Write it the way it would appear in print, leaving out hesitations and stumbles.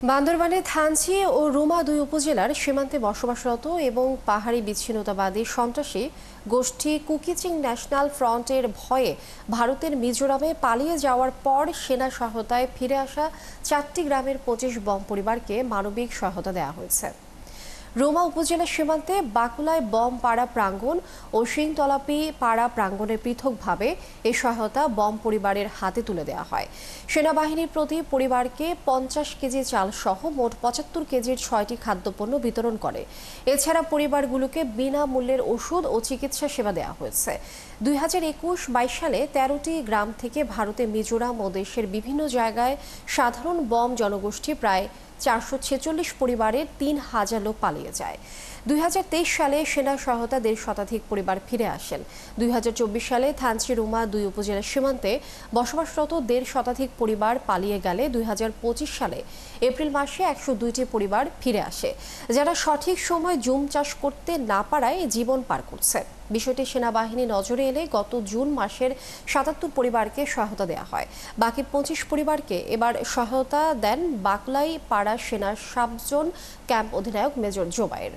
বান্দরবানে থানচি ও রুমা দুই উপজেলার সীমান্তে বসবাসরত এবং পাহাড়ি বিচ্ছিন্নতাবাদী সন্ত্রাসী গোষ্ঠী কুকিচিং ন্যাশনাল ফ্রন্টের ভয়ে ভারতের মিজোরামে পালিয়ে যাওয়ার পর সেনা সহায়তায় ফিরে আসা 4টি গ্রামের 25 বম পরিবারকে মানবিক সহায়তা দেওয়া হয়েছে। রুমা উপজেলা সীমান্তে বাকুলায় বম পাড়া প্রাঙ্গণ ও সিংতলাপি পাড়া প্রাঙ্গণে পৃথকভাবে এই সহায়তা বম পরিবারের হাতে তুলে দেওয়া হয়। সেনাবাহিনীর প্রতি পরিবারকে 50 কেজি চাল সহ মোট 75 কেজির 6টি খাদ্যপণ্য বিতরণ করে। এছাড়া পরিবারগুলোকে বিনামূল্যের ওষুধ ও চিকিৎসা সেবা দেওয়া হয়েছে। 2021-22 সালে 13টি গ্রাম থেকে ভারতে মিজোরাম ও দেশের বিভিন্ন জায়গায় সাধারণ বম জনগোষ্ঠী প্রায় 446 পরিবারের 3000 লোক পালিয়ে যায়। 2023 সালে সেনা সহায়তা 1.5 শতাধিক পরিবার ফিরে আসেন। 2024 সালে থানচি রুমা দুই উপজেলার সীমান্তে বসবাসরত 1.5 শতাধিক পরিবার পালিয়ে গেলে 2025 সালে এপ্রিল মাসে 102টি পরিবার ফিরে আসে, যারা সঠিক সময় জুম চাষ করতে না পারায় জীবন পার করছে। বিষয়টি সেনাবাহিনী নজরে এলে গত জুন মাসের 77 পরিবারকে সহায়তা দেওয়া হয়। বাকি 25 পরিবারকে এবার সহায়তা দেন বাকলাই পাড়া সেনার সাবজোন ক্যাম্প অধিনায়ক মেজর জোবায়ের।